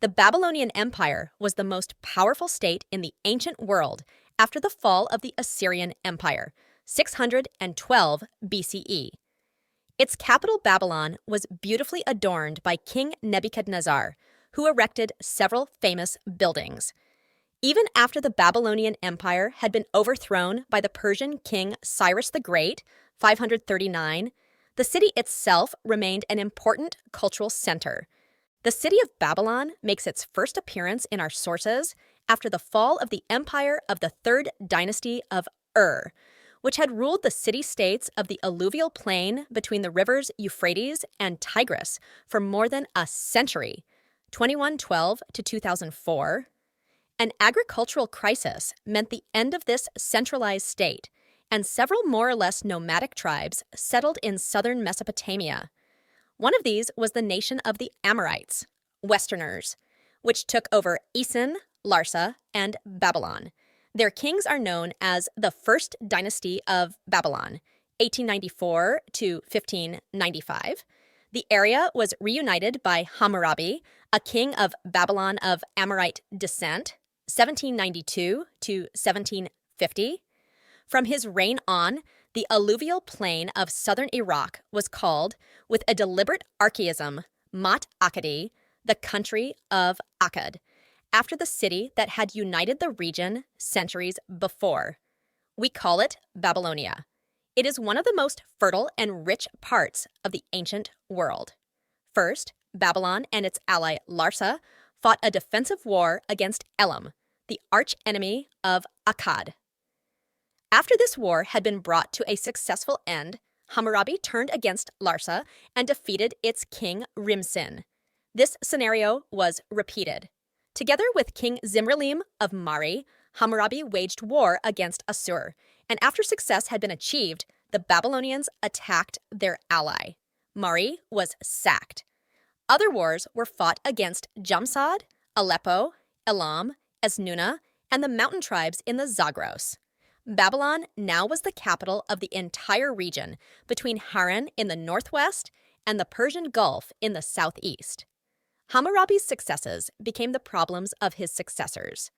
The Babylonian Empire was the most powerful state in the ancient world after the fall of the Assyrian Empire, 612 BCE. Its capital, Babylon, was beautifully adorned by King Nebuchadnezzar, who erected several famous buildings. Even after the Babylonian Empire had been overthrown by the Persian king Cyrus the Great, 539, the city itself remained an important cultural center. The city of Babylon makes its first appearance in our sources after the fall of the empire of the Third Dynasty of Ur, which had ruled the city-states of the alluvial plain between the rivers Euphrates and Tigris for more than a century, 2112 to 2004. An agricultural crisis meant the end of this centralized state, and several more or less nomadic tribes settled in southern Mesopotamia. One of these was the nation of the Amorites, Westerners, which took over Isin, Larsa, and Babylon. Their kings are known as the First Dynasty of Babylon, 1894 to 1595. The area was reunited by Hammurabi, a king of Babylon of Amorite descent, 1792 to 1750. From his reign on, the alluvial plain of southern Iraq was called, with a deliberate archaism, Mat Akkadi, the country of Akkad, after the city that had united the region centuries before. We call it Babylonia. It is one of the most fertile and rich parts of the ancient world. First, Babylon and its ally Larsa fought a defensive war against Elam, the arch-enemy of Akkad. After this war had been brought to a successful end, Hammurabi turned against Larsa and defeated its king Rimsin. This scenario was repeated. Together with King Zimrilim of Mari, Hammurabi waged war against Assur, and after success had been achieved, the Babylonians attacked their ally. Mari was sacked. Other wars were fought against Jamsad, Aleppo, Elam, Esnuna, and the mountain tribes in the Zagros. Babylon now was the capital of the entire region between Haran in the northwest and the Persian Gulf in the southeast. Hammurabi's successes became the problems of his successors.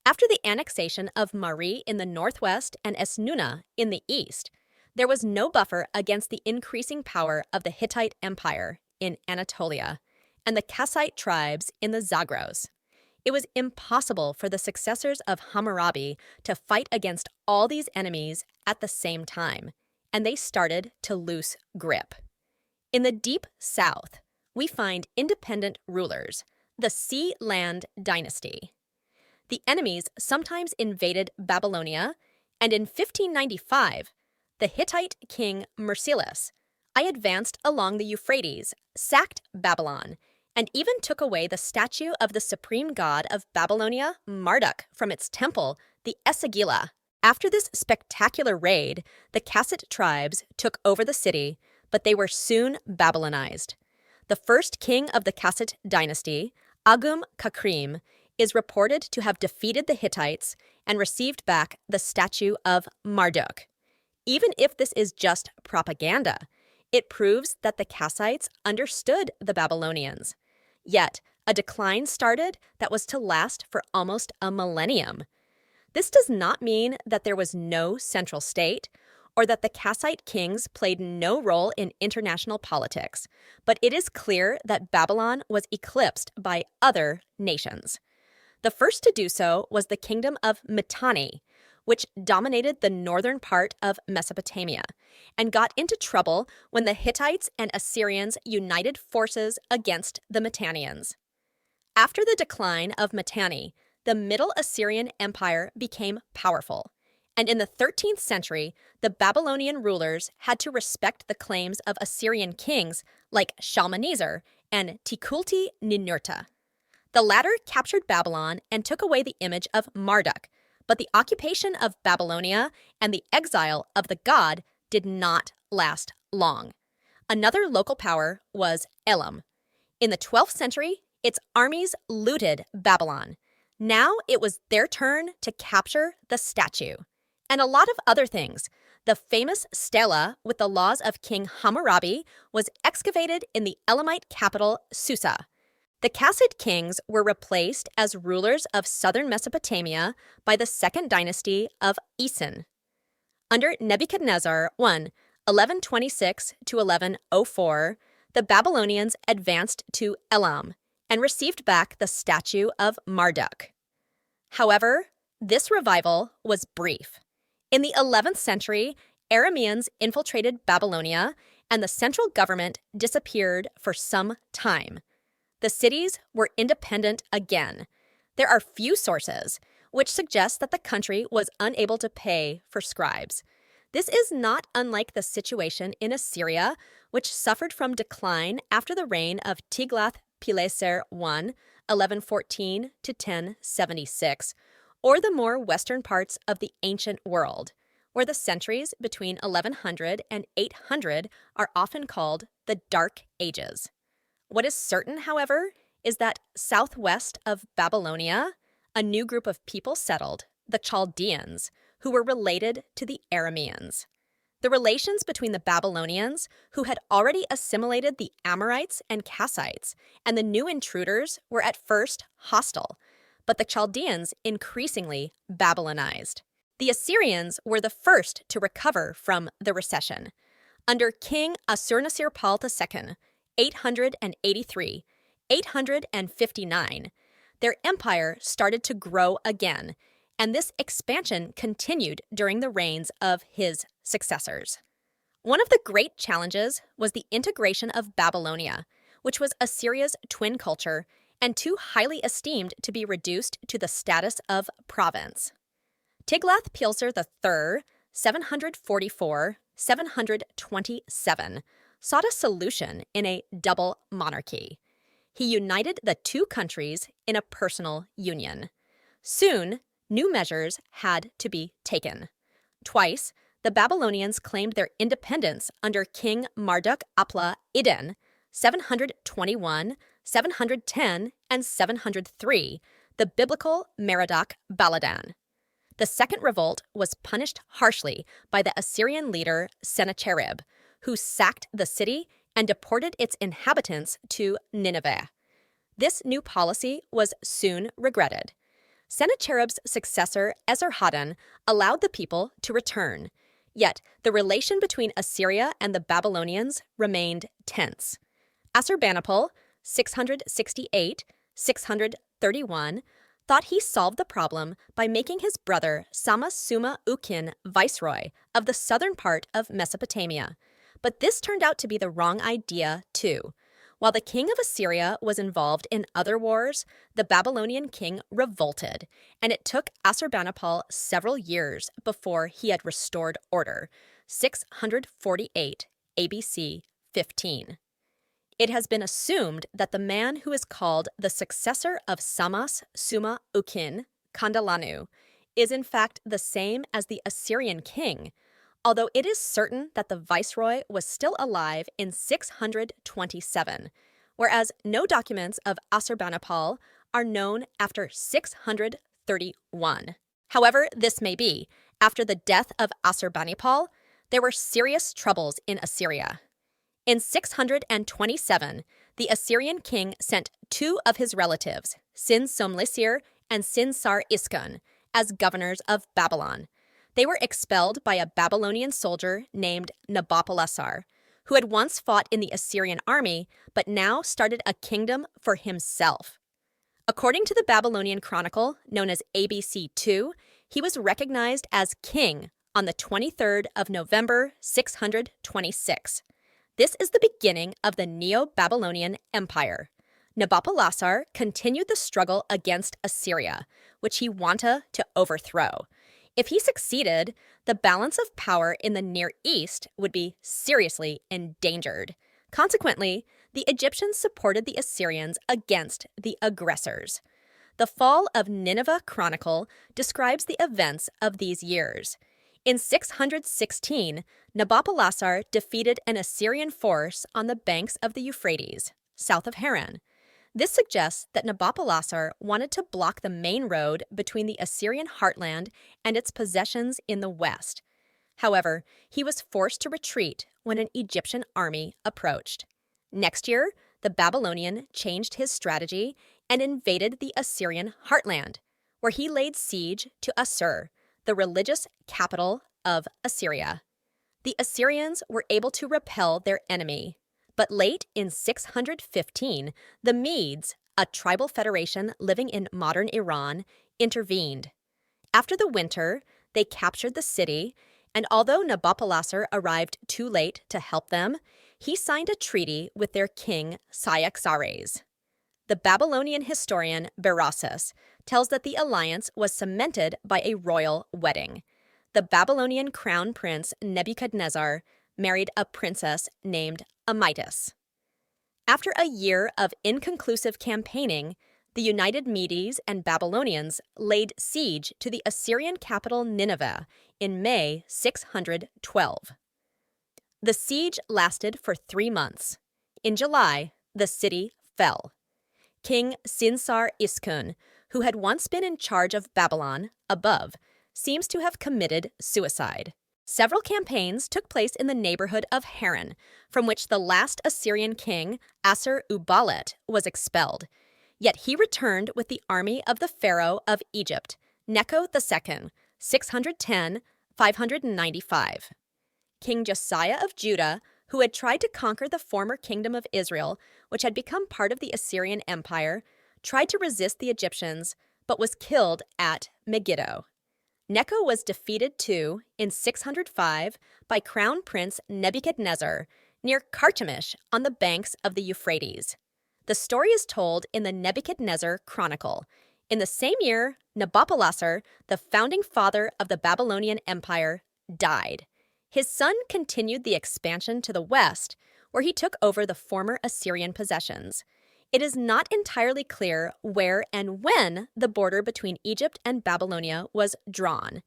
After the annexation of Mari in the northwest and Esnuna in the east, there was no buffer against the increasing power of the Hittite Empire in Anatolia and the Kassite tribes in the Zagros. It was impossible for the successors of Hammurabi to fight against all these enemies at the same time, and they started to lose grip. In the deep south, we find independent rulers, the Sea-Land dynasty. The enemies sometimes invaded Babylonia, and in 1595, the Hittite king Mursilis advanced along the Euphrates, sacked Babylon, and even took away the statue of the supreme god of Babylonia, Marduk, from its temple, the Esagila. After this spectacular raid, the Kassite tribes took over the city, but they were soon Babylonized. The first king of the Kassite dynasty, Agum Kakrim, is reported to have defeated the Hittites and received back the statue of Marduk. Even if this is just propaganda, it proves that the Kassites understood the Babylonians. Yet, a decline started that was to last for almost a millennium. This does not mean that there was no central state or that the Kassite kings played no role in international politics, but it is clear that Babylon was eclipsed by other nations. The first to do so was the kingdom of Mitanni, which dominated the northern part of Mesopotamia and got into trouble when the Hittites and Assyrians united forces against the Mitannians. After the decline of Mitanni, the Middle Assyrian Empire became powerful, and in the 13th century, the Babylonian rulers had to respect the claims of Assyrian kings like Shalmaneser and Tukulti-Ninurta. The latter captured Babylon and took away the image of Marduk, but the occupation of Babylonia and the exile of the god did not last long. Another local power was Elam. In the 12th century, its armies looted Babylon. Now it was their turn to capture the statue. And a lot of other things. The famous stela with the laws of King Hammurabi was excavated in the Elamite capital, Susa. The Kassid kings were replaced as rulers of southern Mesopotamia by the Second Dynasty of Isin. Under Nebuchadnezzar I, 1126 to 1104, the Babylonians advanced to Elam and received back the statue of Marduk. However, this revival was brief. In the 11th century, Arameans infiltrated Babylonia, and the central government disappeared for some time. The cities were independent again. There are few sources which suggest that the country was unable to pay for scribes. This is not unlike the situation in Assyria, which suffered from decline after the reign of Tiglath-Pileser I, 1114 to 1076, or the more western parts of the ancient world, where the centuries between 1100 and 800 are often called the Dark Ages. What is certain, however, is that southwest of Babylonia, a new group of people settled, the Chaldeans, who were related to the Arameans. The relations between the Babylonians, who had already assimilated the Amorites and Kassites, and the new intruders were at first hostile, but the Chaldeans increasingly Babylonized. The Assyrians were the first to recover from the recession. Under King Assur-Nasir-Pal II, 883, 859, their empire started to grow again, and this expansion continued during the reigns of his successors. One of the great challenges was the integration of Babylonia, which was Assyria's twin culture and too highly esteemed to be reduced to the status of province. Tiglath-Pileser III, 744-727, sought a solution in a double monarchy. He united the two countries in a personal union. Soon, new measures had to be taken. Twice, the Babylonians claimed their independence under King Marduk-Apla-Iddin, 721, 710, and 703, the biblical Merodach-Baladan. The second revolt was punished harshly by the Assyrian leader Sennacherib, who sacked the city and deported its inhabitants to Nineveh. This new policy was soon regretted. Sennacherib's successor Esarhaddon allowed the people to return, yet the relation between Assyria and the Babylonians remained tense. Assurbanipal, 668-631, thought he solved the problem by making his brother Sama-Suma-Ukin viceroy of the southern part of Mesopotamia. But this turned out to be the wrong idea, too. While the king of Assyria was involved in other wars, the Babylonian king revolted, and it took Assurbanipal several years before he had restored order, 648 ABC 15. It has been assumed that the man who is called the successor of Samas-Suma-Ukin, Kandalanu, is in fact the same as the Assyrian king, although it is certain that the viceroy was still alive in 627, whereas no documents of Assurbanipal are known after 631. However this may be, after the death of Assurbanipal, there were serious troubles in Assyria. In 627, the Assyrian king sent two of his relatives, Sin-Somlisir and Sin-Sar-Iskun, as governors of Babylon. They were expelled by a Babylonian soldier named Nabopolassar, who had once fought in the Assyrian army but now started a kingdom for himself. According to the Babylonian chronicle, known as ABC 2, he was recognized as king on the 23rd of November, 626. This is the beginning of the Neo-Babylonian Empire. Nabopolassar continued the struggle against Assyria, which he wanted to overthrow. If he succeeded, the balance of power in the Near East would be seriously endangered. Consequently, the Egyptians supported the Assyrians against the aggressors. The Fall of Nineveh Chronicle describes the events of these years. In 616, Nabopolassar defeated an Assyrian force on the banks of the Euphrates, south of Haran. This suggests that Nabopolassar wanted to block the main road between the Assyrian heartland and its possessions in the west. However, he was forced to retreat when an Egyptian army approached. Next year, the Babylonian changed his strategy and invaded the Assyrian heartland, where he laid siege to Assur, the religious capital of Assyria. The Assyrians were able to repel their enemy, but late in 615, the Medes, a tribal federation living in modern Iran, intervened. After the winter, they captured the city, and although Nabopolassar arrived too late to help them, he signed a treaty with their king Cyaxares. The Babylonian historian Berossus tells that the alliance was cemented by a royal wedding. The Babylonian crown prince Nebuchadnezzar married a princess named Amorites. After a year of inconclusive campaigning, the united Medes and Babylonians laid siege to the Assyrian capital Nineveh in May 612. The siege lasted for 3 months. In July, the city fell. King Sinsar-Iskun, who had once been in charge of Babylon, above, seems to have committed suicide. Several campaigns took place in the neighborhood of Haran, from which the last Assyrian king, Assur-uballit, was expelled. Yet he returned with the army of the pharaoh of Egypt, Necho II, 610-595. King Josiah of Judah, who had tried to conquer the former kingdom of Israel, which had become part of the Assyrian Empire, tried to resist the Egyptians, but was killed at Megiddo. Necho was defeated too, in 605, by Crown Prince Nebuchadnezzar near Carchemish on the banks of the Euphrates. The story is told in the Nebuchadnezzar Chronicle. In the same year, Nabopolassar, the founding father of the Babylonian Empire, died. His son continued the expansion to the west, where he took over the former Assyrian possessions. It is not entirely clear where and when the border between Egypt and Babylonia was drawn.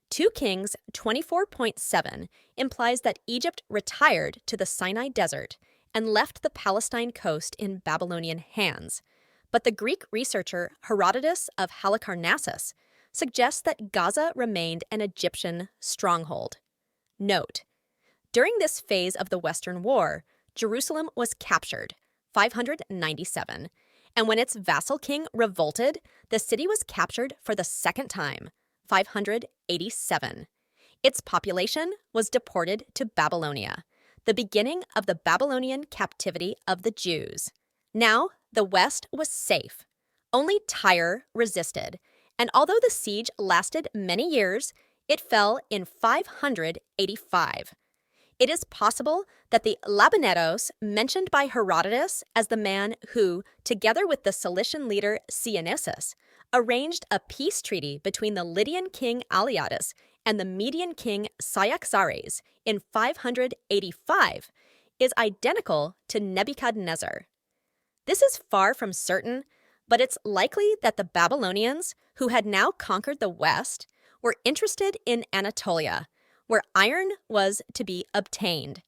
2 Kings 24.7 implies that Egypt retired to the Sinai Desert and left the Palestine coast in Babylonian hands. But the Greek researcher Herodotus of Halicarnassus suggests that Gaza remained an Egyptian stronghold. Note: during this phase of the Western War, Jerusalem was captured, 597, and when its vassal king revolted, the city was captured for the second time, 587. Its population was deported to Babylonia, the beginning of the Babylonian captivity of the Jews. Now, the West was safe. Only Tyre resisted, and although the siege lasted many years, it fell in 585. It is possible that the Labaneros, mentioned by Herodotus as the man who, together with the Cilician leader Sienisus, arranged a peace treaty between the Lydian king Alyattes and the Median king Cyaxares in 585, is identical to Nebuchadnezzar. This is far from certain, but it's likely that the Babylonians, who had now conquered the West, were interested in Anatolia, where iron was to be obtained.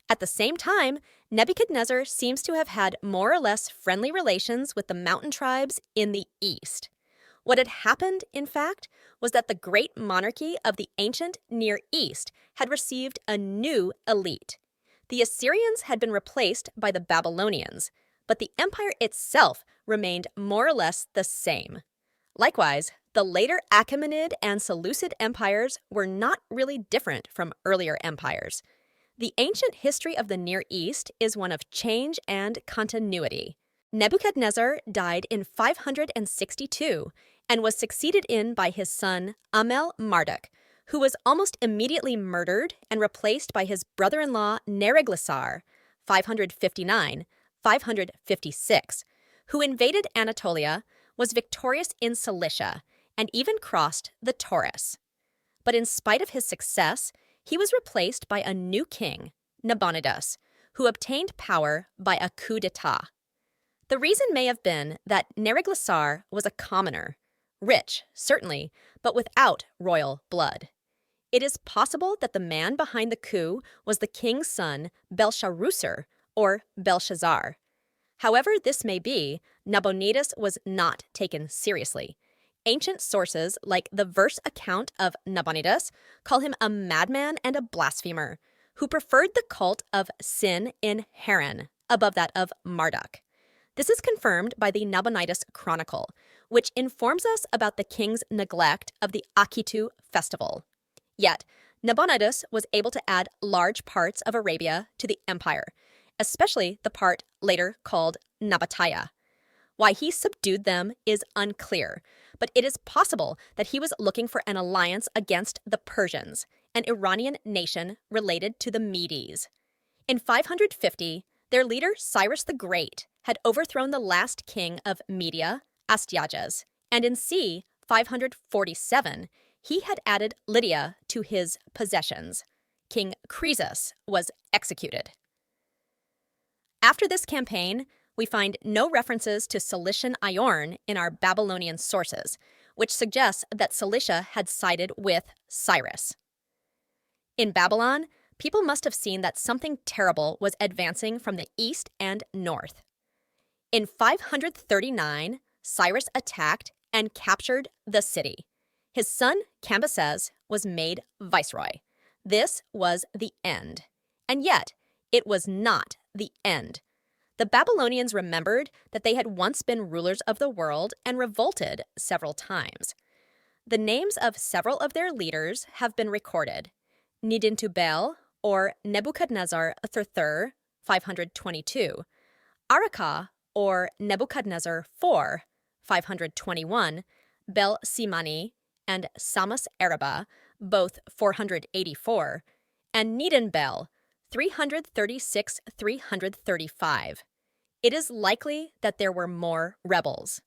At the same time, Nebuchadnezzar seems to have had more or less friendly relations with the mountain tribes in the east. What had happened, in fact, was that the great monarchy of the ancient Near East had received a new elite. The Assyrians had been replaced by the Babylonians, but the empire itself remained more or less the same. Likewise, the later Achaemenid and Seleucid empires were not really different from earlier empires. The ancient history of the Near East is one of change and continuity. Nebuchadnezzar died in 562 and was succeeded in by his son Amel-Marduk, who was almost immediately murdered and replaced by his brother-in-law Neriglissar, 559-556, who invaded Anatolia, was victorious in Cilicia, and even crossed the Taurus. But in spite of his success, he was replaced by a new king, Nabonidus, who obtained power by a coup d'etat. The reason may have been that Neriglissar was a commoner, rich, certainly, but without royal blood. It is possible that the man behind the coup was the king's son, Belshazzar, or Belshazzar. However this may be, Nabonidus was not taken seriously. Ancient sources, like the verse account of Nabonidus, call him a madman and a blasphemer, who preferred the cult of Sin in Haran, above that of Marduk. This is confirmed by the Nabonidus Chronicle, which informs us about the king's neglect of the Akitu festival. Yet, Nabonidus was able to add large parts of Arabia to the empire, especially the part later called Nabatea. Why he subdued them is unclear, but it is possible that he was looking for an alliance against the Persians, an Iranian nation related to the Medes. In 550, their leader Cyrus the Great had overthrown the last king of Media, Astyages, and in c. 547, he had added Lydia to his possessions. King Croesus was executed. After this campaign, we find no references to Cilician Iorn in our Babylonian sources, which suggests that Cilicia had sided with Cyrus. In Babylon, people must have seen that something terrible was advancing from the east and north. In 539, Cyrus attacked and captured the city. His son, Cambyses, was made viceroy. This was the end. And yet, it was not the end. The Babylonians remembered that they had once been rulers of the world and revolted several times. The names of several of their leaders have been recorded. Nidintubel, or Nebuchadnezzar III, 522, Araka, or Nebuchadnezzar IV, 521, Bel-Simani, and Samas Araba, both 484, and Nidinbel, 336-335. It is likely that there were more rebels.